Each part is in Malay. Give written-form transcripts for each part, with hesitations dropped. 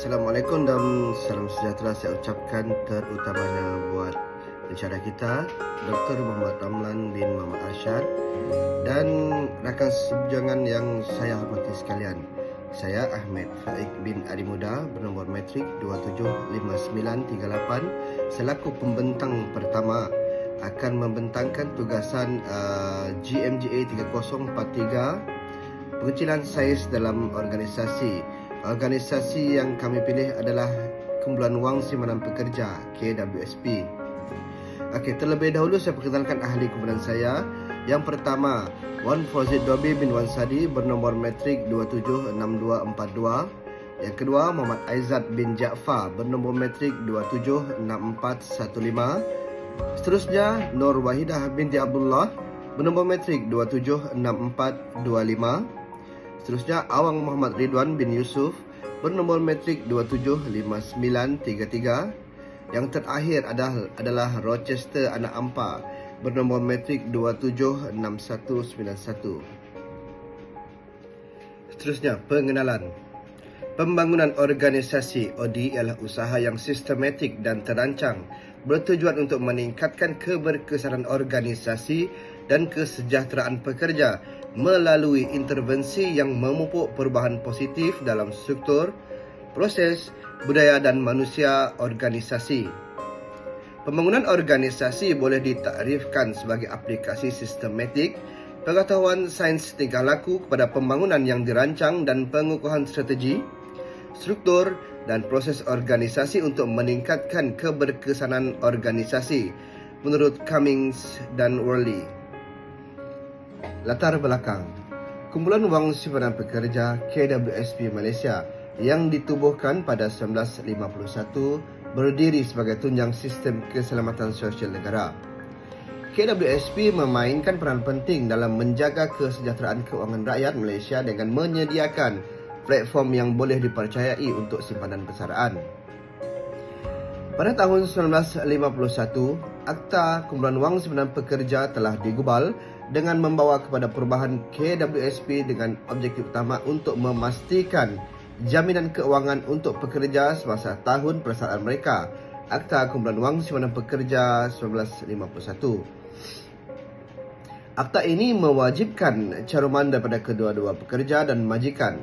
Assalamualaikum dan salam sejahtera saya ucapkan terutamanya buat pensyarah kita Dr. Muhammad Ramlan bin Muhammad Arsyad dan rakan seperjuangan yang saya hormati sekalian. Saya Ahmed Faik bin Adi Muda bernombor matrik 275938 selaku pembentang pertama akan membentangkan tugasan GMGA 3043 pengecilan saiz dalam organisasi. Organisasi yang kami pilih adalah Kumpulan Wang Simpanan Pekerja KWSP. Okey, terlebih dahulu saya perkenalkan ahli kumpulan saya. Yang pertama, Wan Fauzi Dobi bin Wan Sadi bernombor matrik 276242. Yang kedua, Muhammad Aizat bin Jaafar bernombor matrik 276415. Seterusnya, Nur Wahidah binti Abdullah bernombor matrik 276425. Seterusnya, Awang Muhammad Ridwan bin Yusuf bernombor matrik 275933. Yang terakhir adalah Rochester Anak Ampa bernombor matrik 276191. Seterusnya, pengenalan. Pembangunan organisasi OD ialah usaha yang sistematik dan terancang bertujuan untuk meningkatkan keberkesanan organisasi dan kesejahteraan pekerja melalui intervensi yang memupuk perubahan positif dalam struktur, proses, budaya dan manusia organisasi. Pembangunan organisasi boleh ditakrifkan sebagai aplikasi sistematik pengetahuan sains tingkah laku kepada pembangunan yang dirancang dan pengukuhan strategi, struktur dan proses organisasi untuk meningkatkan keberkesanan organisasi menurut Cummings dan Worley. Latar belakang. Kumpulan Wang Simpanan Pekerja KWSP Malaysia yang ditubuhkan pada 1951 berdiri sebagai tunjang sistem keselamatan sosial negara. KWSP memainkan peran penting dalam menjaga kesejahteraan keuangan rakyat Malaysia dengan menyediakan platform yang boleh dipercayai untuk simpanan persaraan. Pada tahun 1951, Akta Kumpulan Wang Simpanan Pekerja telah digubal dengan membawa kepada perubahan KWSP dengan objektif utama untuk memastikan jaminan keuangan untuk pekerja semasa tahun persaraan mereka. Akta Kumpulan Wang Simpanan Pekerja 1951. Akta ini mewajibkan caruman daripada kedua-dua pekerja dan majikan,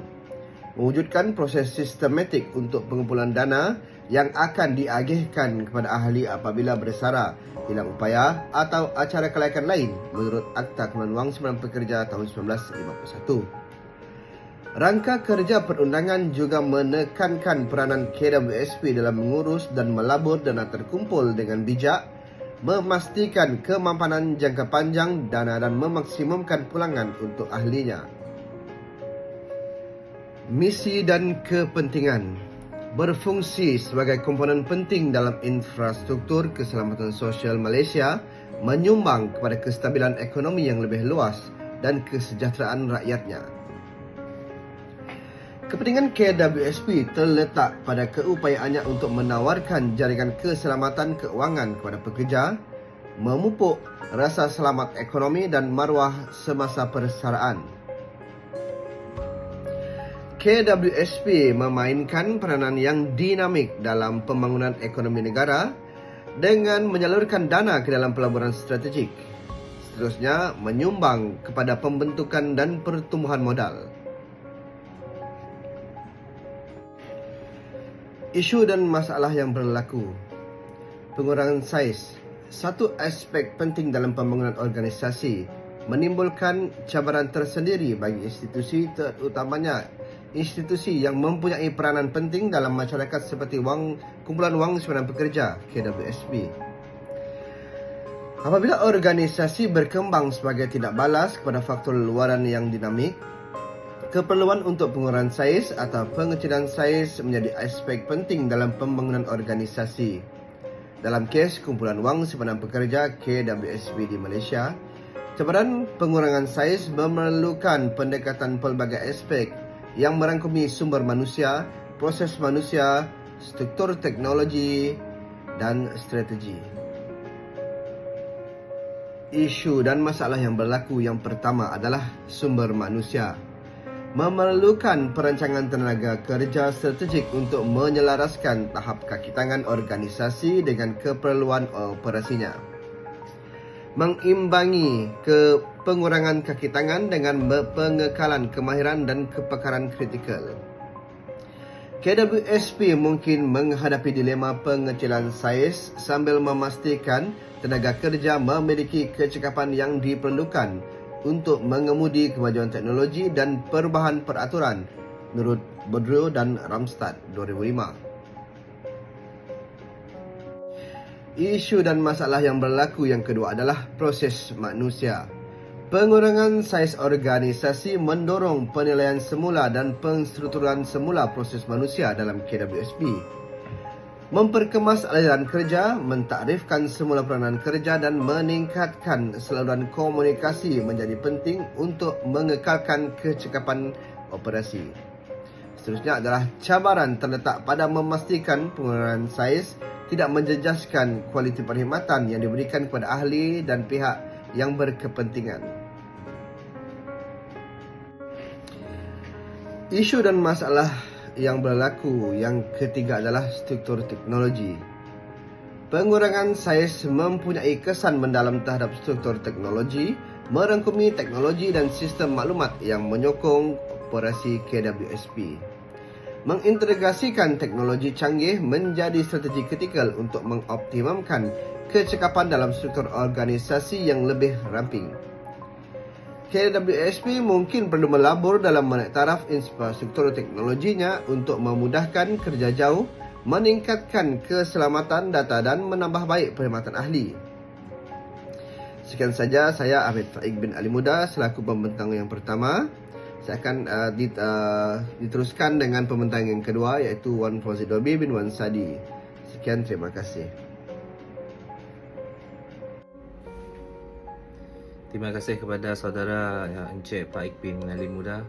mewujudkan proses sistematik untuk pengumpulan dana yang akan diagihkan kepada ahli apabila bersara, hilang upaya atau acara kelaikan lain menurut Akta Kumpulan Wang Simpanan Pekerja tahun 1951. Rangka kerja perundangan juga menekankan peranan KWSP dalam mengurus dan melabur dana terkumpul dengan bijak, memastikan kemampanan jangka panjang dana dan memaksimumkan pulangan untuk ahlinya. Misi dan kepentingan. Berfungsi sebagai komponen penting dalam infrastruktur keselamatan sosial Malaysia, menyumbang kepada kestabilan ekonomi yang lebih luas dan kesejahteraan rakyatnya. Kepentingan KWSP terletak pada keupayaannya untuk menawarkan jaringan keselamatan keuangan kepada pekerja, memupuk rasa selamat ekonomi dan maruah semasa persaraan. KWSP memainkan peranan yang dinamik dalam pembangunan ekonomi negara dengan menyalurkan dana ke dalam pelaburan strategik. Seterusnya, menyumbang kepada pembentukan dan pertumbuhan modal. Isu dan masalah yang berlaku. Pengurangan saiz. Satu aspek penting dalam pembangunan organisasi menimbulkan cabaran tersendiri bagi institusi, terutamanya institusi yang mempunyai peranan penting dalam masyarakat seperti Kumpulan Wang Simpanan Pekerja KWSP. Apabila organisasi berkembang sebagai tindak balas kepada faktor luaran yang dinamik, keperluan untuk pengurangan saiz atau pengecilan saiz menjadi aspek penting dalam pembangunan organisasi. Dalam kes Kumpulan Wang Simpanan Pekerja KWSP di Malaysia, cabaran pengurangan saiz memerlukan pendekatan pelbagai aspek yang merangkumi sumber manusia, proses manusia, struktur teknologi dan strategi. Isu dan masalah yang berlaku yang pertama adalah sumber manusia. memerlukan perancangan tenaga kerja strategik untuk menyelaraskan tahap kaki tangan organisasi dengan keperluan operasinya. Mengimbangi pengurangan kaki tangan dengan pengekalan kemahiran dan kepakaran kritikal. KWSP mungkin menghadapi dilema pengecilan saiz sambil memastikan tenaga kerja memiliki kecekapan yang diperlukan untuk mengemudi kemajuan teknologi dan perubahan peraturan menurut Boudreau dan Ramstad 2005. Isu dan masalah yang berlaku yang kedua adalah proses manusia. Pengurangan saiz organisasi mendorong penilaian semula dan penstrukturan semula proses manusia dalam KWSP. Memperkemas aliran kerja, mentakrifkan semula peranan kerja dan meningkatkan saluran komunikasi menjadi penting untuk mengekalkan kecekapan operasi. Seterusnya adalah cabaran terletak pada memastikan pengurangan saiz tidak menjejaskan kualiti perkhidmatan yang diberikan kepada ahli dan pihak yang berkepentingan. Isu dan masalah yang berlaku yang ketiga adalah struktur teknologi. Pengurangan saiz mempunyai kesan mendalam terhadap struktur teknologi, merangkumi teknologi dan sistem maklumat yang menyokong operasi KWSP. Mengintegrasikan teknologi canggih menjadi strategi kritikal untuk mengoptimumkan kecekapan dalam struktur organisasi yang lebih ramping. KWSP mungkin perlu melabur dalam menaik taraf infrastruktur teknologinya untuk memudahkan kerja jauh, meningkatkan keselamatan data dan menambah baik perkhidmatan ahli. Sekian saja saya Ahmed Faik bin Ali Muda selaku pembentang yang pertama. Saya akan diteruskan dengan pembentang yang kedua iaitu Wan Fauzi Dobi bin Wan Sadi. Sekian, terima kasih. Terima kasih kepada saudara Encik Faik bin Ali Muda.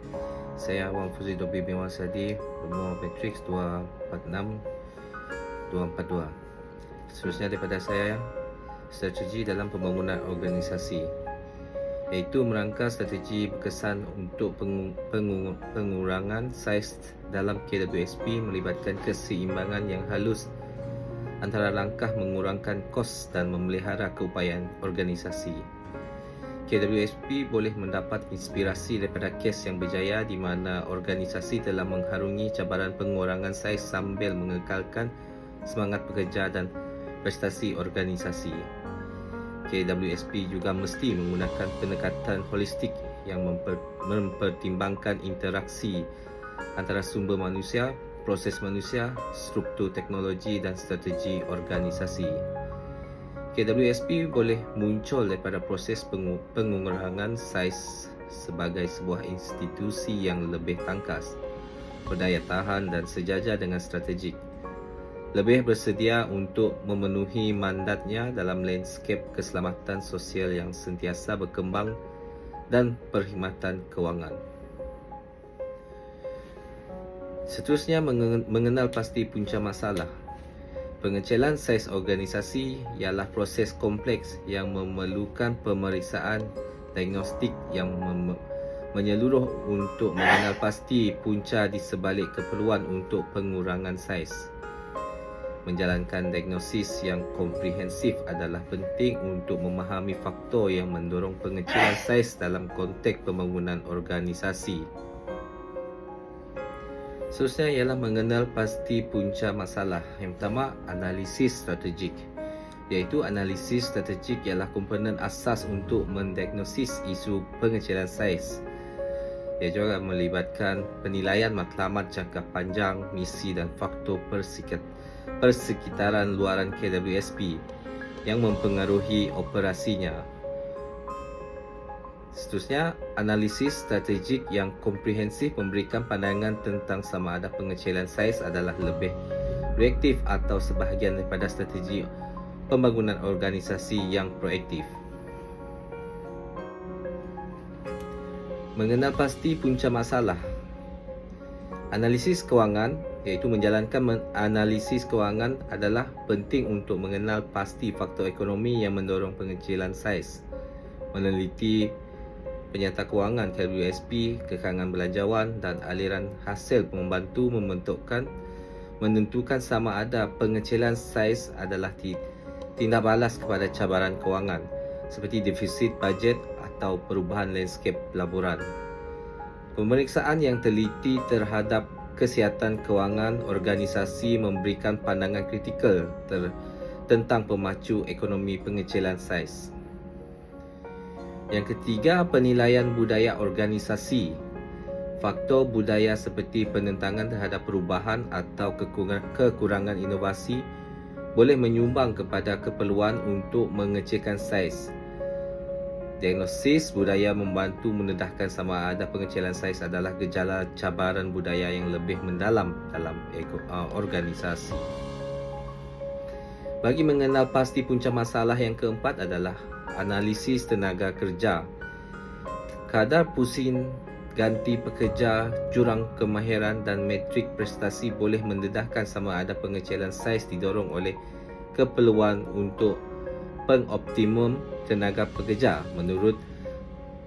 Saya Wan Fauzi Dobi bin Wan Sadi, nombor matriks 246242. Seterusnya daripada saya, strategi dalam pembangunan organisasi, iaitu merangka strategi berkesan untuk pengurangan saiz dalam KWSP melibatkan keseimbangan yang halus antara langkah mengurangkan kos dan memelihara keupayaan organisasi. KWSP boleh mendapat inspirasi daripada kes yang berjaya di mana organisasi telah mengharungi cabaran pengurangan saiz sambil mengekalkan semangat pekerja dan prestasi organisasi. KWSP juga mesti menggunakan pendekatan holistik yang mempertimbangkan interaksi antara sumber manusia, proses manusia, struktur teknologi dan strategi organisasi. KWSP boleh muncul daripada proses pengurangan saiz sebagai sebuah institusi yang lebih tangkas, berdaya tahan dan sejajar dengan strategik. Lebih bersedia untuk memenuhi mandatnya dalam landscape keselamatan sosial yang sentiasa berkembang dan perkhidmatan kewangan. Seterusnya, mengenal pasti punca masalah. Pengecilan saiz organisasi ialah proses kompleks yang memerlukan pemeriksaan diagnostik yang menyeluruh untuk mengenal pasti punca di sebalik keperluan untuk pengurangan saiz. Menjalankan diagnosis yang komprehensif adalah penting untuk memahami faktor yang mendorong pengecilan saiz dalam konteks pembangunan organisasi. Seterusnya ialah mengenal pasti punca masalah. Yang pertama, analisis strategik. Iaitu analisis strategik ialah komponen asas untuk mendiagnosis isu pengecilan saiz. Ia juga melibatkan penilaian matlamat jangka panjang, misi dan faktor persekitaran luaran KWSP yang mempengaruhi operasinya. Seterusnya, analisis strategik yang komprehensif memberikan pandangan tentang sama ada pengecilan saiz adalah lebih reaktif atau sebahagian daripada strategi pembangunan organisasi yang proaktif. Mengenal pasti punca masalah. Analisis kewangan, iaitu menjalankan analisis kewangan adalah penting untuk mengenal pasti faktor ekonomi yang mendorong pengecilan saiz, meneliti penyata kewangan KWSP, kekangan belanjawan dan aliran hasil membantu menentukan sama ada pengecilan saiz adalah tindak balas kepada cabaran kewangan seperti defisit bajet atau perubahan landscape laporan. Pemeriksaan yang teliti terhadap kesihatan kewangan organisasi memberikan pandangan kritikal tentang pemacu ekonomi pengecilan saiz. Yang ketiga, penilaian budaya organisasi. Faktor budaya seperti penentangan terhadap perubahan atau kekurangan inovasi boleh menyumbang kepada keperluan untuk mengecilkan saiz. Diagnosis budaya membantu mendedahkan sama ada pengecilan saiz adalah gejala cabaran budaya yang lebih mendalam dalam organisasi. Bagi mengenal pasti punca masalah yang keempat adalah analisis tenaga kerja. Kadar pusing ganti pekerja, jurang kemahiran dan metrik prestasi boleh mendedahkan sama ada pengecilan saiz didorong oleh keperluan untuk pengoptimum tenaga pekerja menurut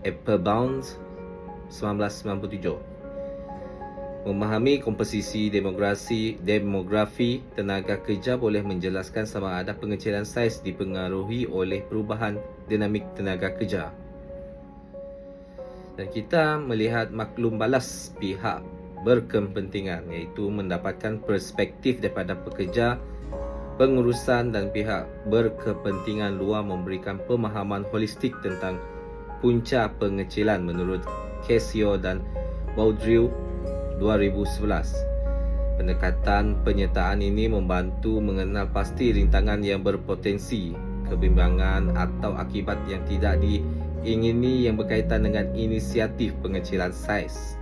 Applebaum 1997. Memahami komposisi demografi tenaga kerja boleh menjelaskan sama ada pengecilan saiz dipengaruhi oleh perubahan dinamik tenaga kerja. Dan kita melihat maklum balas pihak berkepentingan, iaitu mendapatkan perspektif daripada pekerja, pengurusan dan pihak berkepentingan luar memberikan pemahaman holistik tentang punca pengecilan menurut Casio dan Baudrillard 2011. Pendekatan penyertaan ini membantu mengenal pasti rintangan yang berpotensi, kebimbangan atau akibat yang tidak diingini yang berkaitan dengan inisiatif pengecilan saiz.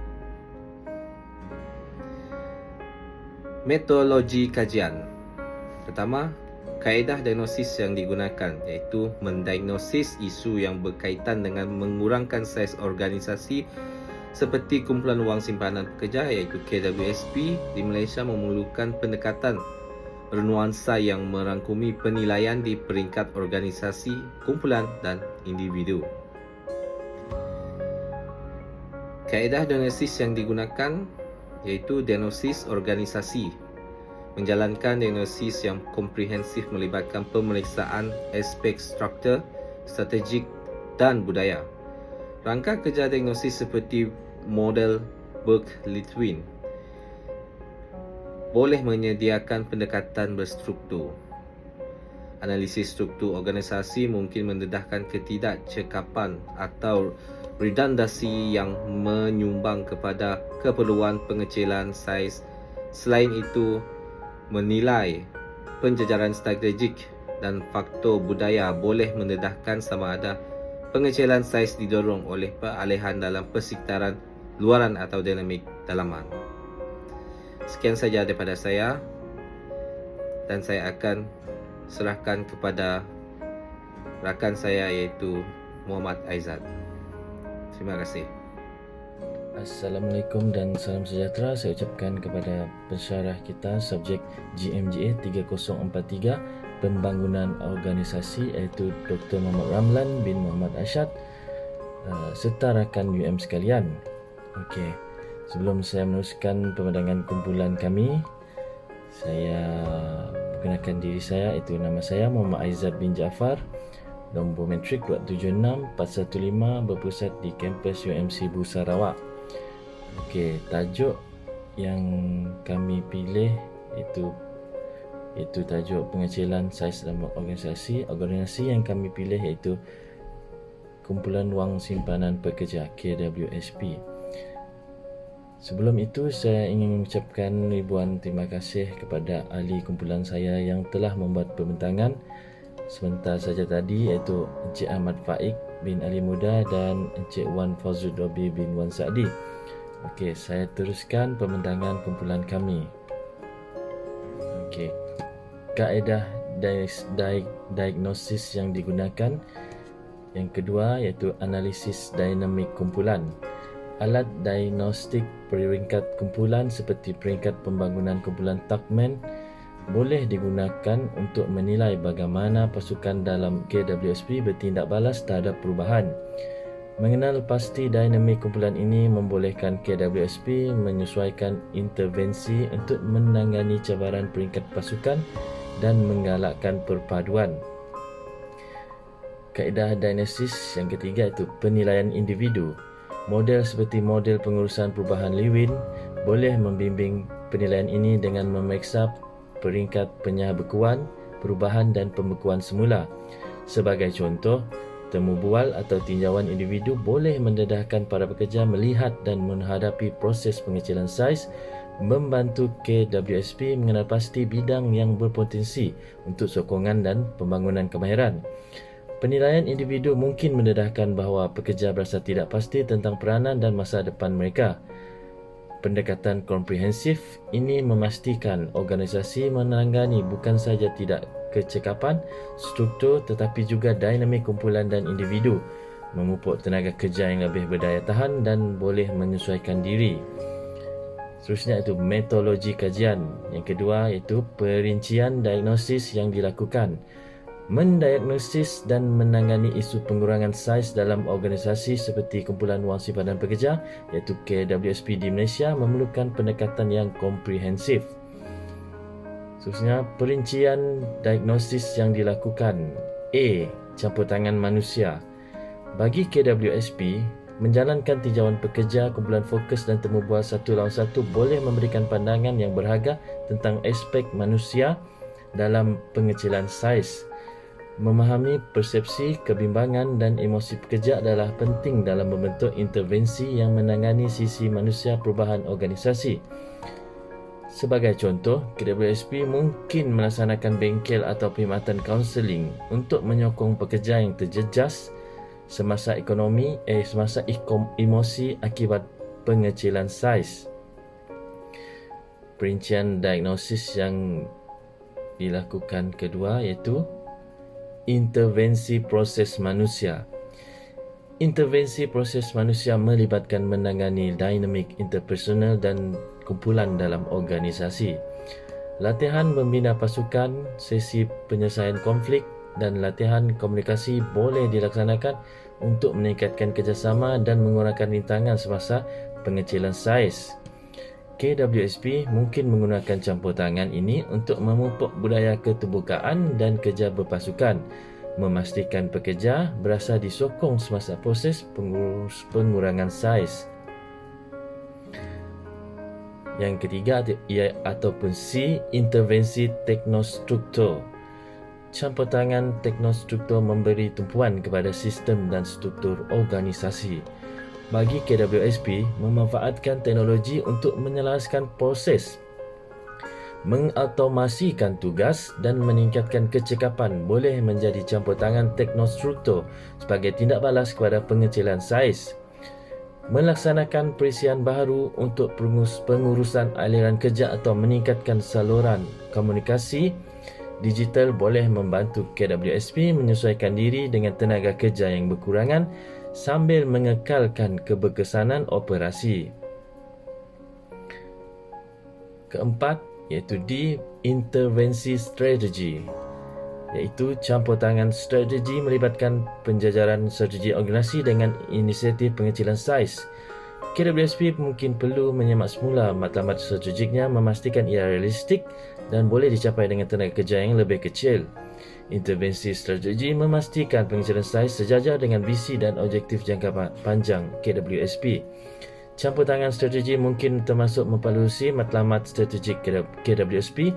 Metodologi kajian. Pertama, kaedah diagnosis yang digunakan iaitu mendiagnosis isu yang berkaitan dengan mengurangkan saiz organisasi seperti kumpulan wang simpanan pekerja iaitu KWSP di Malaysia memerlukan pendekatan bernuansa yang merangkumi penilaian di peringkat organisasi, kumpulan dan individu. Kaedah diagnosis yang digunakan iaitu diagnosis organisasi. Menjalankan diagnosis yang komprehensif melibatkan pemeriksaan aspek struktur, strategik dan budaya. Rangka kerja diagnosis seperti model Burke-Litwin boleh menyediakan pendekatan berstruktur. Analisis struktur organisasi mungkin mendedahkan ketidakcekapan atau redundasi yang menyumbang kepada keperluan pengecilan saiz. Selain itu, menilai penjajaran strategik dan faktor budaya boleh mendedahkan sama ada pengecilan saiz didorong oleh peralihan dalam persekitaran luaran atau dinamik dalaman. Sekian saja daripada saya dan saya akan serahkan kepada rakan saya iaitu Muhammad Aizat. Terima kasih. Assalamualaikum dan salam sejahtera. Saya ucapkan kepada pensyarah kita subjek GMGA 3043 Pembangunan Organisasi iaitu Dr. Muhammad Ramlan bin Muhammad Ashad serta rakan UM sekalian. Okey, sebelum saya meneruskan pemandangan kumpulan kami, saya perkenalkan diri saya, iaitu nama saya Muhammad Aizat bin Jaafar, nombor matrik 276-415 berpusat di kampus UMC Bu Sarawak. Okey, tajuk yang kami pilih itu tajuk pengecilan saiz dalam organisasi. Organisasi yang kami pilih iaitu Kumpulan Wang Simpanan Pekerja KWSP. Sebelum itu, saya ingin mengucapkan ribuan terima kasih kepada ahli kumpulan saya yang telah membuat pembentangan sebentar saja tadi, iaitu Encik Ahmad Faik bin Ali Muda dan Encik Wan Fazul Dobi bin Wan Sa'di. Okey, saya teruskan pembentangan kumpulan kami. Okey, kaedah diagnosis yang digunakan. Yang kedua iaitu analisis dinamik kumpulan. Alat diagnostik peringkat kumpulan seperti peringkat pembangunan kumpulan Tuckman boleh digunakan untuk menilai bagaimana pasukan dalam KWSP bertindak balas terhadap perubahan. Mengenal pasti dinamik kumpulan ini membolehkan KWSP menyesuaikan intervensi untuk menangani cabaran peringkat pasukan dan menggalakkan perpaduan. Kaedah diagnosis yang ketiga iaitu penilaian individu. Model seperti model pengurusan perubahan Lewin boleh membimbing penilaian ini dengan memeriksa peringkat penyabekuan, perubahan dan pembekuan semula. Sebagai contoh, temu bual atau tinjauan individu boleh mendedahkan para pekerja melihat dan menghadapi proses pengecilan saiz, membantu KWSP mengenal pasti bidang yang berpotensi untuk sokongan dan pembangunan kemahiran. Penilaian individu mungkin mendedahkan bahawa pekerja berasa tidak pasti tentang peranan dan masa depan mereka. Pendekatan komprehensif ini memastikan organisasi menangani bukan saja tidak kecekapan struktur tetapi juga dinamik kumpulan dan individu, memupuk tenaga kerja yang lebih berdaya tahan dan boleh menyesuaikan diri. Seterusnya itu metodologi kajian. Yang kedua iaitu perincian diagnosis yang dilakukan. Mendiagnosis dan menangani isu pengurangan saiz dalam organisasi seperti kumpulan wang simpanan pekerja iaitu KWSP di Malaysia memerlukan pendekatan yang komprehensif. Seterusnya, perincian diagnosis yang dilakukan. A. Campur tangan manusia. Bagi KWSP, menjalankan tinjauan pekerja, kumpulan fokus dan temu bual satu lawan satu boleh memberikan pandangan yang berharga tentang aspek manusia dalam pengecilan saiz. Memahami persepsi, kebimbangan dan emosi pekerja adalah penting dalam membentuk intervensi yang menangani sisi manusia perubahan organisasi. Sebagai contoh, KWSP mungkin melaksanakan bengkel atau perkhidmatan kaunseling untuk menyokong pekerja yang terjejas semasa emosi akibat pengecilan saiz. Perincian diagnosis yang dilakukan kedua iaitu intervensi proses manusia. Intervensi proses manusia melibatkan menangani dinamik interpersonal dan kumpulan dalam organisasi. Latihan membina pasukan, sesi penyelesaian konflik dan latihan komunikasi boleh dilaksanakan untuk meningkatkan kerjasama dan mengurangkan rintangan semasa pengecilan saiz. KWSP mungkin menggunakan campur tangan ini untuk memupuk budaya keterbukaan dan kerja berpasukan, memastikan pekerja berasa disokong semasa proses pengurangan saiz. Yang ketiga ataupun C, intervensi teknostruktur. Campur tangan teknostruktur memberi tumpuan kepada sistem dan struktur organisasi. Bagi KWSP, memanfaatkan teknologi untuk menyelaraskan proses, mengautomasikan tugas dan meningkatkan kecekapan boleh menjadi campur tangan teknostruktur sebagai tindak balas kepada pengecilan saiz. Melaksanakan perisian baharu untuk pengurusan aliran kerja atau meningkatkan saluran komunikasi digital boleh membantu KWSP menyesuaikan diri dengan tenaga kerja yang berkurangan sambil mengekalkan keberkesanan operasi. Keempat, iaitu D, intervensi strategi, iaitu campur tangan strategi melibatkan penjajaran strategi organisasi dengan inisiatif pengecilan saiz. KWSP mungkin perlu menyemak semula matlamat strategiknya, memastikan ia realistik dan boleh dicapai dengan tenaga kerja yang lebih kecil. Intervensi strategi memastikan pengecilan saiz sejajar dengan visi dan objektif jangka panjang KWSP. Campur tangan strategi mungkin termasuk mempalusi matlamat strategik KWSP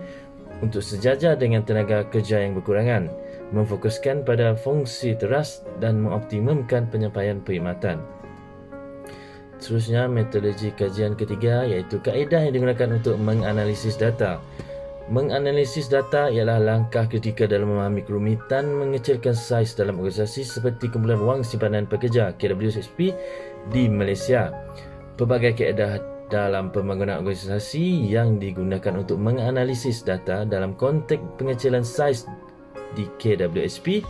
untuk sejajar dengan tenaga kerja yang berkurangan, memfokuskan pada fungsi teras dan mengoptimumkan penyampaian perkhidmatan. Seterusnya, metodologi kajian ketiga iaitu kaedah yang digunakan untuk menganalisis data. Menganalisis data ialah langkah ketika dalam memahami kerumitan mengecilkan saiz dalam organisasi seperti kumpulan wang simpanan pekerja KWSP di Malaysia. Pelbagai kaedah dalam pembangunan organisasi yang digunakan untuk menganalisis data dalam konteks pengecilan saiz di KWSP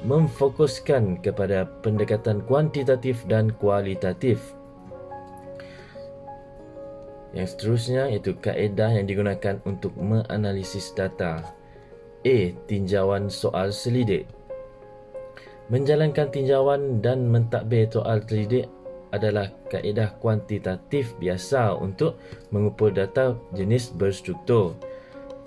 memfokuskan kepada pendekatan kuantitatif dan kualitatif. Yang seterusnya iaitu kaedah yang digunakan untuk menganalisis data. A. Tinjauan soal selidik. Menjalankan tinjauan dan mentadbir soal terdidik adalah kaedah kuantitatif biasa untuk mengukur data jenis berstruktur.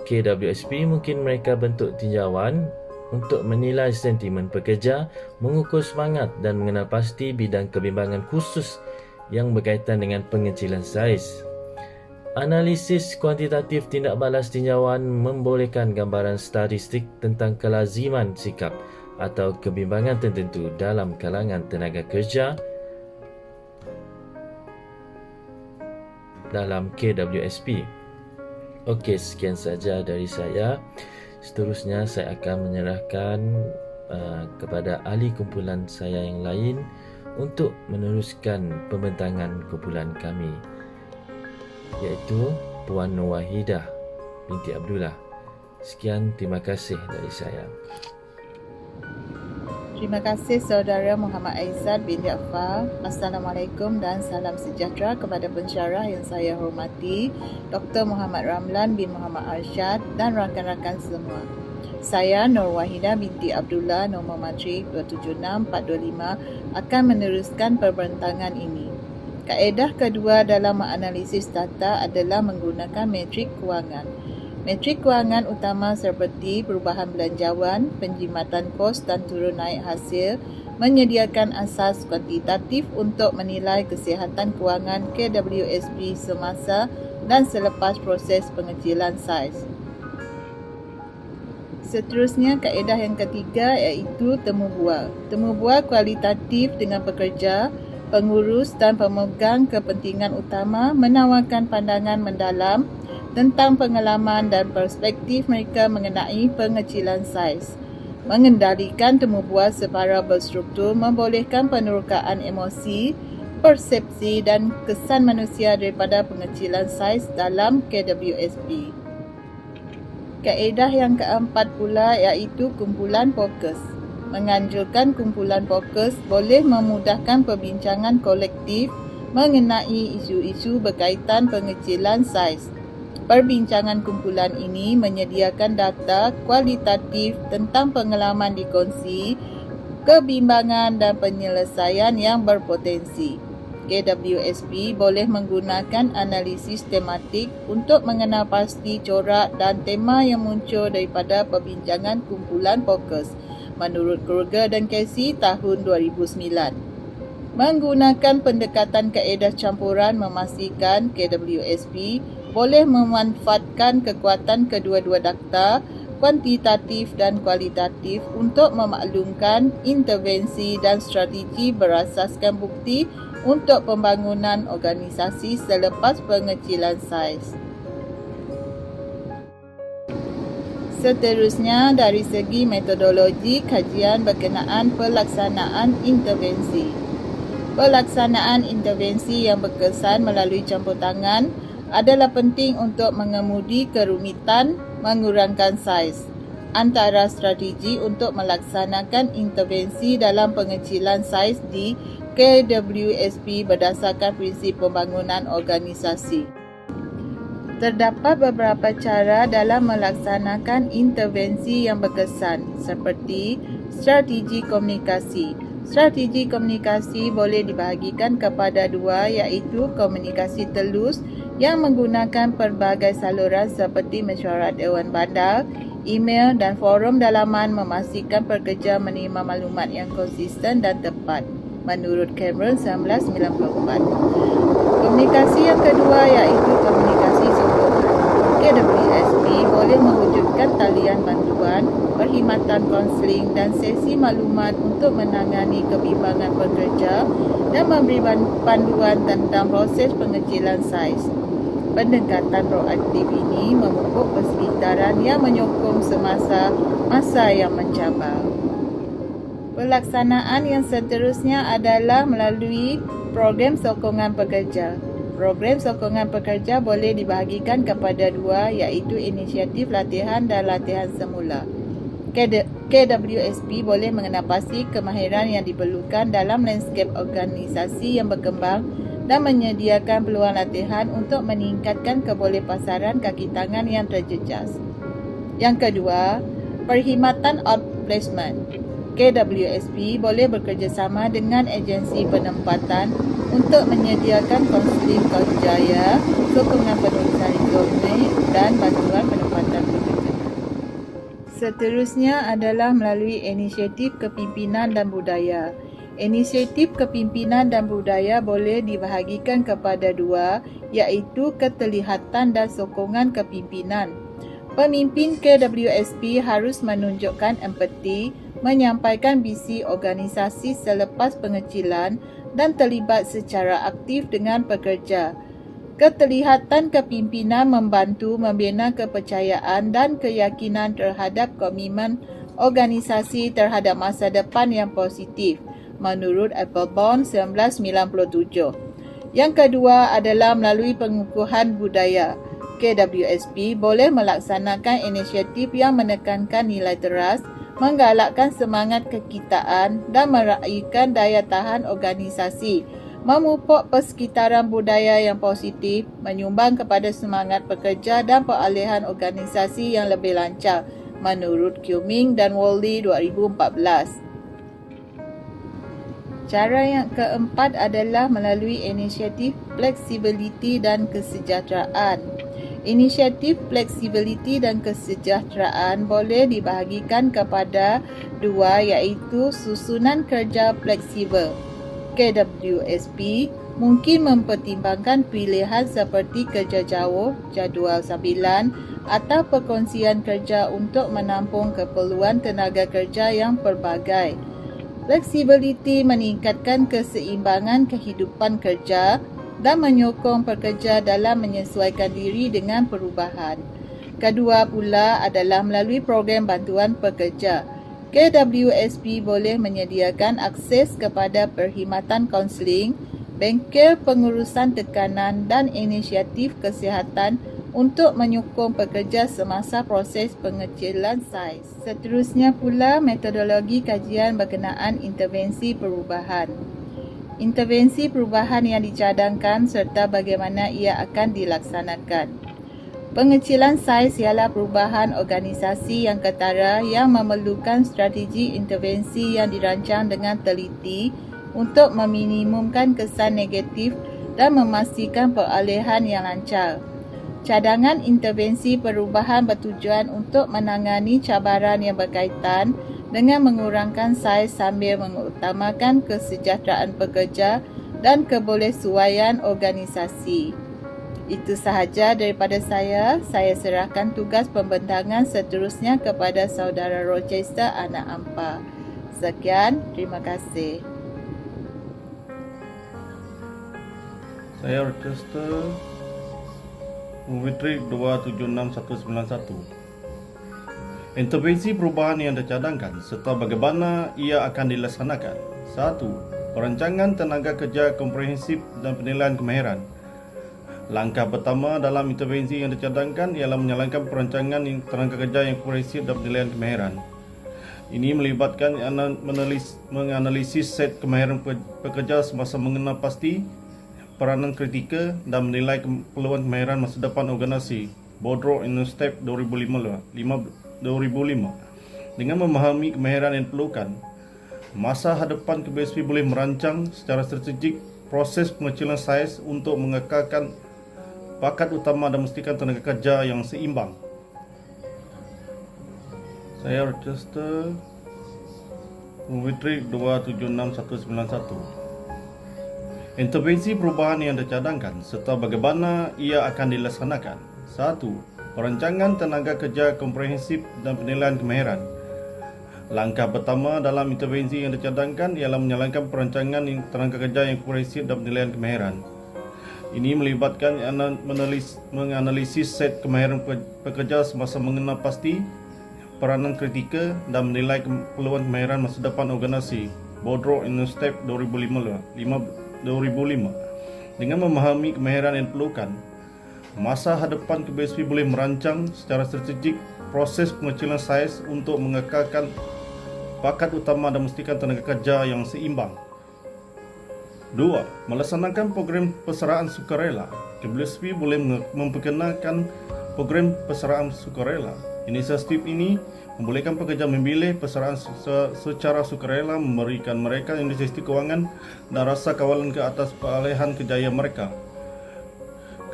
KWSP mungkin mereka bentuk tinjauan untuk menilai sentimen pekerja, mengukur semangat dan mengenal pasti bidang kebimbangan khusus yang berkaitan dengan pengecilan saiz. Analisis kuantitatif tindak balas tinjauan membolehkan gambaran statistik tentang kelaziman sikap atau kebimbangan tertentu dalam kalangan tenaga kerja dalam KWSP. Okey, sekian saja dari saya. Seterusnya saya akan menyerahkan kepada ahli kumpulan saya yang lain untuk meneruskan pembentangan kumpulan kami, iaitu Puan Nur Wahidah binti Abdullah. Sekian, terima kasih dari saya. Terima kasih Saudara Muhammad Aizat bin Jaafar. Assalamualaikum dan salam sejahtera kepada pensyarah yang saya hormati, Dr. Muhammad Ramlan bin Muhammad Arsyad dan rakan-rakan semua. Saya Nur Wahidah binti Abdullah, nombor matrik 276425, akan meneruskan perbentangan ini. Kaedah kedua dalam menganalisis data adalah menggunakan metrik kewangan. Metrik kewangan utama seperti perubahan belanjawan, penjimatan kos dan turun naik hasil menyediakan asas kuantitatif untuk menilai kesihatan kewangan KWSP semasa dan selepas proses pengecilan saiz. Seterusnya, kaedah yang ketiga iaitu temu bual. Temu bual kualitatif dengan pekerja, pengurus dan pemegang kepentingan utama menawarkan pandangan mendalam tentang pengalaman dan perspektif mereka mengenai pengecilan saiz. Mengendalikan temu bual secara berstruktur membolehkan penerokaan emosi, persepsi dan kesan manusia daripada pengecilan saiz dalam KWSP. Kaedah yang keempat pula iaitu kumpulan fokus. Menganjurkan kumpulan fokus boleh memudahkan perbincangan kolektif mengenai isu-isu berkaitan pengecilan saiz. Perbincangan kumpulan ini menyediakan data kualitatif tentang pengalaman dikongsi, kebimbangan dan penyelesaian yang berpotensi. KWSP boleh menggunakan analisis tematik untuk mengenal pasti corak dan tema yang muncul daripada perbincangan kumpulan fokus menurut Kruger dan Casey tahun 2009. Menggunakan pendekatan kaedah campuran memastikan KWSP boleh memanfaatkan kekuatan kedua-dua data, kuantitatif dan kualitatif untuk memaklumkan intervensi dan strategi berasaskan bukti untuk pembangunan organisasi selepas pengecilan saiz. Seterusnya, dari segi metodologi kajian berkenaan pelaksanaan intervensi. Pelaksanaan intervensi yang berkesan melalui campur tangan adalah penting untuk mengemudi kerumitan mengurangkan saiz. Antara strategi untuk melaksanakan intervensi dalam pengecilan saiz di KWSP berdasarkan prinsip pembangunan organisasi. Terdapat beberapa cara dalam melaksanakan intervensi yang berkesan seperti strategi komunikasi. Strategi komunikasi boleh dibahagikan kepada dua, iaitu komunikasi telus yang menggunakan pelbagai saluran seperti mesyuarat Dewan Bandar, email dan forum dalaman memastikan pekerja menerima maklumat yang konsisten dan tepat menurut Cameron 1994. Komunikasi yang kedua iaitu komunikasi sokongan. KWSP boleh mewujudkan talian bantuan, perkhidmatan konseling dan sesi maklumat untuk menangani kebimbangan pekerja dan memberi panduan tentang proses pengecilan saiz. Pendekatan proaktif ini memupuk persekitaran yang menyokong semasa masa yang mencabar. Pelaksanaan yang seterusnya adalah melalui program sokongan pekerja. Program sokongan pekerja boleh dibahagikan kepada dua, iaitu inisiatif latihan dan latihan semula. KWSP boleh mengenal pasti kemahiran yang diperlukan dalam landscape organisasi yang berkembang dan menyediakan peluang latihan untuk meningkatkan kebolehpasaran kaki tangan yang terjejas. Yang kedua, perkhidmatan outplacement. KWSP boleh bekerjasama dengan agensi penempatan untuk menyediakan kaunseling kerjaya, sokongan penulisan resume dan bantuan penempatan pekerjaan. Seterusnya adalah melalui inisiatif kepimpinan dan budaya. Inisiatif kepimpinan dan budaya boleh dibahagikan kepada dua, iaitu keterlihatan dan sokongan kepimpinan. Pemimpin KWSP harus menunjukkan empati, menyampaikan visi organisasi selepas pengecilan dan terlibat secara aktif dengan pekerja. Keterlihatan kepimpinan membantu membina kepercayaan dan keyakinan terhadap komitmen organisasi terhadap masa depan yang positif, menurut Applebaum 1997. Yang kedua adalah melalui pengukuhan budaya. KWSP boleh melaksanakan inisiatif yang menekankan nilai teras, menggalakkan semangat kekitaan dan meraihkan daya tahan organisasi, memupuk persekitaran budaya yang positif, menyumbang kepada semangat pekerja dan peralihan organisasi yang lebih lancar, menurut Cumming dan Worley 2014. Cara yang keempat adalah melalui inisiatif fleksibiliti dan kesejahteraan. Inisiatif fleksibiliti dan kesejahteraan boleh dibahagikan kepada dua, iaitu susunan kerja fleksibel. KWSP mungkin mempertimbangkan pilihan seperti kerja jauh, jadual sambilan atau perkongsian kerja untuk menampung keperluan tenaga kerja yang pelbagai. Fleksibiliti meningkatkan keseimbangan kehidupan kerja dan menyokong pekerja dalam menyesuaikan diri dengan perubahan. Kedua pula adalah melalui program bantuan pekerja. KWSP boleh menyediakan akses kepada perkhidmatan kaunseling, bengkel pengurusan tekanan dan inisiatif kesihatan untuk menyokong pekerja semasa proses pengecilan saiz. Seterusnya pula metodologi kajian berkenaan intervensi perubahan. Intervensi perubahan yang dicadangkan serta bagaimana ia akan dilaksanakan. Pengecilan saiz ialah perubahan organisasi yang ketara yang memerlukan strategi intervensi yang dirancang dengan teliti untuk meminimumkan kesan negatif dan memastikan peralihan yang lancar. Cadangan intervensi perubahan bertujuan untuk menangani cabaran yang berkaitan dengan mengurangkan saiz sambil mengutamakan kesejahteraan pekerja dan kebolehsuaian organisasi. Itu sahaja daripada saya. Saya serahkan tugas pembentangan seterusnya kepada saudara Rochester Anak Ampa. Sekian, terima kasih. Saya Rochester, Movitrik 276191. Intervensi perubahan yang dicadangkan serta bagaimana ia akan dilaksanakan. 1. Perancangan tenaga kerja komprehensif dan penilaian kemahiran. Langkah pertama dalam intervensi yang dicadangkan ialah menjalankan perancangan tenaga kerja yang komprehensif dan penilaian kemahiran. Ini melibatkan menganalisis set kemahiran pekerja semasa mengenal pasti peranan kritikal dan menilai keperluan kemahiran masa depan organisasi. Boardroom Instep 2005. Dengan memahami kemahiran yang diperlukan, masa hadapan KWSP boleh merancang secara strategik proses pengecilan saiz untuk mengekalkan bakat utama dan memastikan tenaga kerja yang seimbang. Saya Rochester, Movitrik 276191. Intervensi perubahan yang dicadangkan serta bagaimana ia akan dilaksanakan. 1. Perancangan tenaga kerja komprehensif dan penilaian kemahiran. Langkah pertama dalam intervensi yang dicadangkan ialah menjalankan perancangan tenaga kerja yang komprehensif dan penilaian kemahiran. Ini melibatkan menganalisis set kemahiran pekerja semasa mengenal pasti peranan kritikal dan menilai keperluan kemahiran masa depan organisasi. Boardroom Instep 2005. Dengan memahami kemahiran yang diperlukan, masa hadapan KWSP boleh merancang secara strategik proses pengecilan saiz untuk mengekalkan bakat utama dan memastikan tenaga kerja yang seimbang. 2. Melaksanakan program persaraan sukarela. KWSP boleh memperkenalkan program persaraan sukarela. Inisiatif ini membolehkan pekerja memilih persaraan secara sukarela, memberikan mereka investasi kewangan dan rasa kawalan ke atas perolehan kejayaan mereka.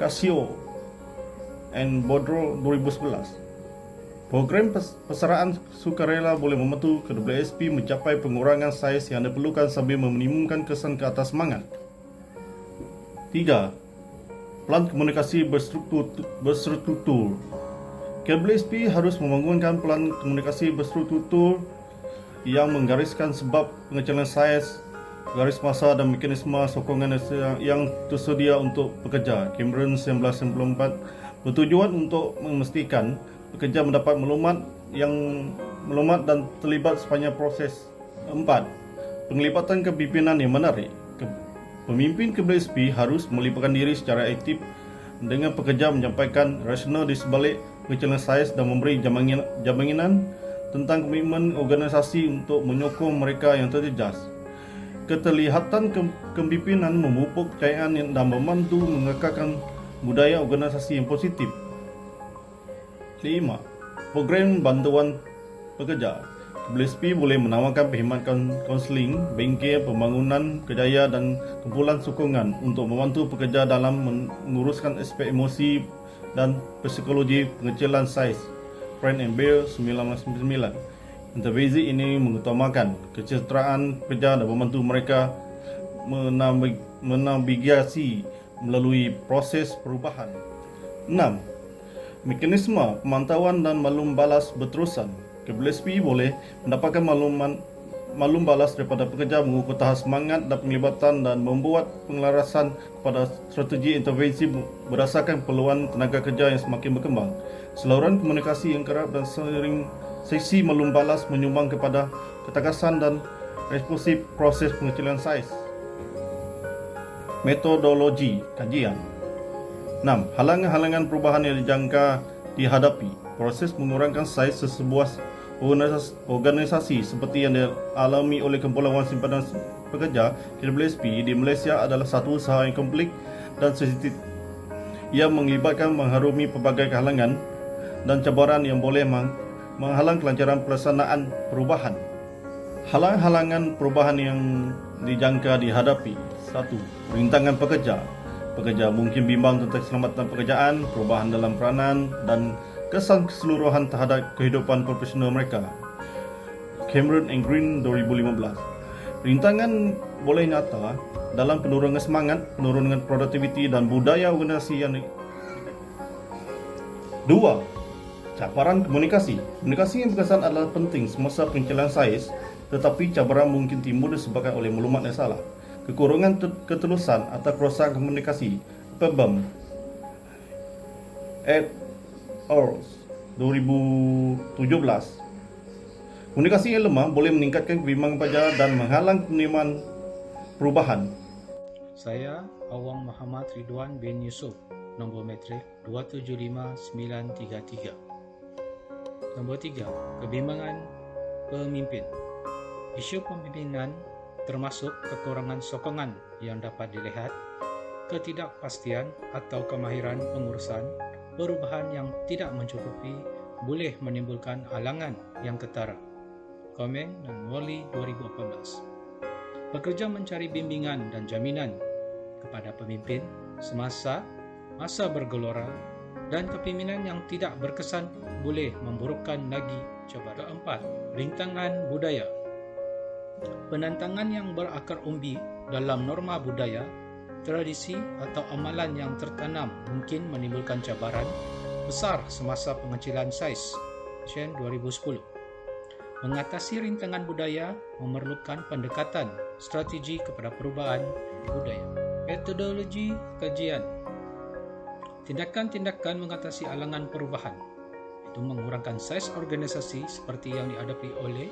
Casio and Bodro 2011. Program persaraan sukarela boleh membantu KWSP mencapai pengurangan saiz yang diperlukan sambil meminimumkan kesan ke atas semangat. 3. Pelan komunikasi berstruktur. KWSP harus membangunkan pelan komunikasi berstruktur yang menggariskan sebab pengecilan saiz, garis masa dan mekanisme sokongan yang tersedia untuk pekerja. Cameron 1994 bertujuan untuk memastikan pekerja mendapat maklumat dan terlibat sepanjang proses. 4. Penglibatan kepimpinan yang menarik. Pemimpin KWSP harus melibatkan diri secara aktif dengan pekerja, menyampaikan rasional di sebalik pengecilan saiz dan memberi jaminan tentang komitmen organisasi untuk menyokong mereka yang terjejas. Keterlihatan kepimpinan memupuk kepercayaan dan membantu mengekalkan budaya organisasi yang positif. 5. Program bantuan pekerja. KWSP boleh menawarkan perkhidmatan kaunseling, bengkel, pembangunan kerjaya dan kumpulan sokongan untuk membantu pekerja dalam menguruskan aspek emosi dan psikologi pengecilan saiz. Friend and Bear 1999. Intervensi ini mengutamakan kesejahteraan pekerja dan membantu mereka menavigasi melalui proses perubahan. 6. Mekanisme pemantauan dan maklum balas berterusan. KWSP boleh mendapatkan maklum balas daripada pekerja mengukur tahap semangat dan penglibatan dan membuat pengelarasan kepada strategi intervensi berdasarkan peluang tenaga kerja yang semakin berkembang. Saluran komunikasi yang kerap dan sering sesi maklum balas menyumbang kepada ketakasan dan responsif proses pengecilan saiz. Metodologi kajian. 6. Halangan-halangan perubahan yang dijangka dihadapi. Proses mengurangkan saiz sesebuah organisasi seperti yang dialami oleh Kumpulan Wang Simpanan Pekerja KWSP di Malaysia adalah satu usaha yang kompleks dan sensitif yang melibatkan mengharumi pelbagai halangan dan cabaran yang boleh menghalang kelancaran pelaksanaan perubahan. Halang-halangan perubahan yang dijangka dihadapi. 1. Rintangan pekerja. Pekerja mungkin bimbang tentang keselamatan pekerjaan, perubahan dalam peranan dan kesan keseluruhan terhadap kehidupan profesional mereka. Cameron and Green 2015. Rintangan boleh nyata dalam penurunan semangat, penurunan produktiviti dan budaya organisasi yang 2. Cabaran komunikasi. Komunikasi yang berkesan adalah penting semasa pengecilan saiz, tetapi cabaran mungkin timbul disebabkan oleh maklumat yang salah, kekurangan ketelusan atau kerosakan komunikasi. PEBAM et al. 2017. Komunikasi yang lemah boleh meningkatkan kebimbangan pekerja dan menghalang penerimaan perubahan. Saya Awang Muhammad Ridwan bin Yusuf, nombor metrik 275933. Nombor 3. Kebimbangan pemimpin. Isu pemimpinan termasuk kekurangan sokongan yang dapat dilihat, ketidakpastian atau kemahiran pengurusan, perubahan yang tidak mencukupi boleh menimbulkan halangan yang ketara. Komen dan Wali 2018. Pekerja mencari bimbingan dan jaminan kepada pemimpin semasa masa bergelora dan kepimpinan yang tidak berkesan boleh memburukkan lagi cabaran. 4. Rintangan budaya. Penentangan yang berakar umbi dalam norma budaya, tradisi atau amalan yang tertanam mungkin menimbulkan cabaran besar semasa pengecilan saiz. Chen 2010. Mengatasi rintangan budaya memerlukan pendekatan strategi kepada perubahan budaya. Metodologi kajian. Tindakan-tindakan mengatasi halangan perubahan itu mengurangkan saiz organisasi seperti yang dihadapi oleh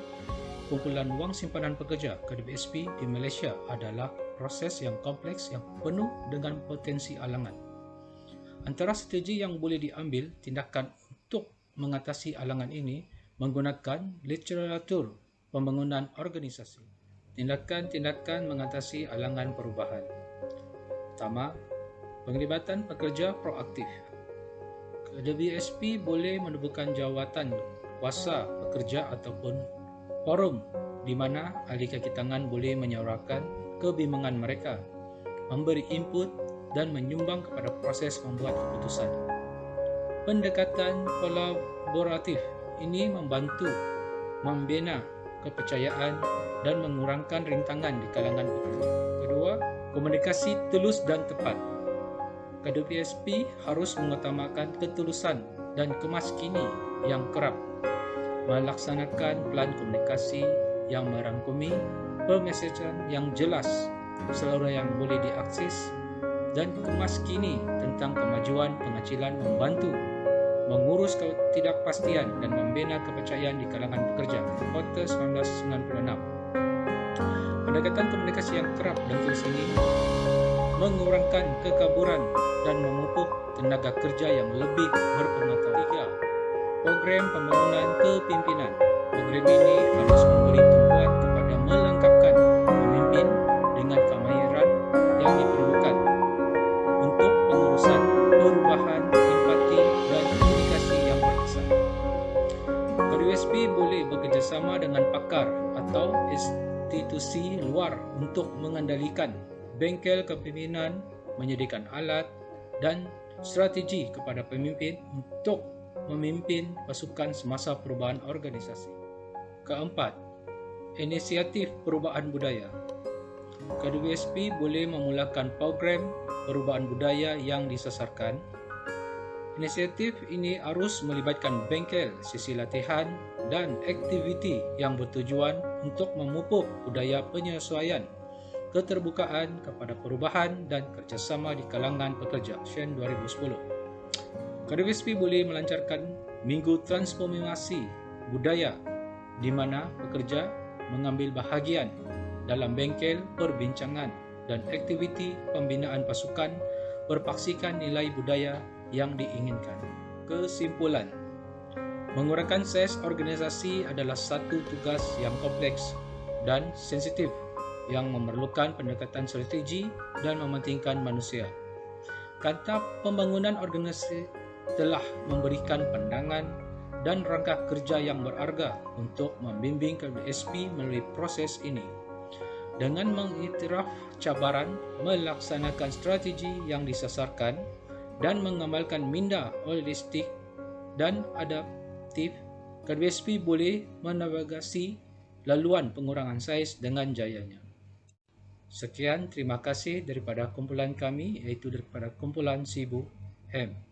Kumpulan Wang Simpanan Pekerja KWSP di Malaysia adalah proses yang kompleks yang penuh dengan potensi halangan. Antara strategi yang boleh diambil tindakan untuk mengatasi halangan ini menggunakan literatur pembangunan organisasi. Tindakan-tindakan mengatasi halangan perubahan. Pertama, penglibatan pekerja proaktif. KWSP boleh menubuhkan jawatan kuasa pekerja ataupun forum di mana ahli kaki tangan boleh menyuarakan kebimbangan mereka, memberi input dan menyumbang kepada proses membuat keputusan. Pendekatan kolaboratif ini membantu membina kepercayaan dan mengurangkan rintangan di kalangan pekerja. Kedua, komunikasi telus dan tepat. KWSP harus mengutamakan ketulusan dan kemaskini yang kerap, melaksanakan plan komunikasi yang merangkumi, pemesejan yang jelas, seluruh yang boleh diakses, dan kemaskini tentang kemajuan penghasilan membantu mengurus ketidakpastian dan membina kepercayaan di kalangan pekerja. Kota 1996. Pendekatan komunikasi yang kerap dan tulus ini mengurangkan kekaburan dan memupuk tenaga kerja yang lebih berpengetahuan. 3. Program pembangunan kepimpinan. Program ini harus memberi tumpuan kepada melengkapkan pemimpin dengan kemahiran yang diperlukan untuk pengurusan perubahan, empati dan komunikasi yang berkesan. KWSP boleh bekerjasama dengan pakar atau institusi luar untuk mengendalikan bengkel kepimpinan, menyediakan alat dan strategi kepada pemimpin untuk memimpin pasukan semasa perubahan organisasi. Keempat, inisiatif perubahan budaya. KWSP boleh memulakan program perubahan budaya yang disasarkan. Inisiatif ini harus melibatkan bengkel, sesi latihan dan aktiviti yang bertujuan untuk memupuk budaya penyesuaian, keterbukaan kepada perubahan dan kerjasama di kalangan pekerja. Shen 2010. KWSP boleh melancarkan Minggu Transformasi Budaya di mana pekerja mengambil bahagian dalam bengkel perbincangan dan aktiviti pembinaan pasukan berpaksikan nilai budaya yang diinginkan. Kesimpulan, mengurangkan stres organisasi adalah satu tugas yang kompleks dan sensitif yang memerlukan pendekatan strategi dan mementingkan manusia. Kantap pembangunan organisasi telah memberikan pandangan dan rangka kerja yang berharga untuk membimbing KWSP melalui proses ini. Dengan mengiktiraf cabaran, melaksanakan strategi yang disasarkan, dan mengamalkan minda holistik dan adaptif, KWSP boleh menavigasi laluan pengurangan saiz dengan jayanya. Sekian, terima kasih daripada kumpulan kami, iaitu daripada kumpulan Sibu Hem.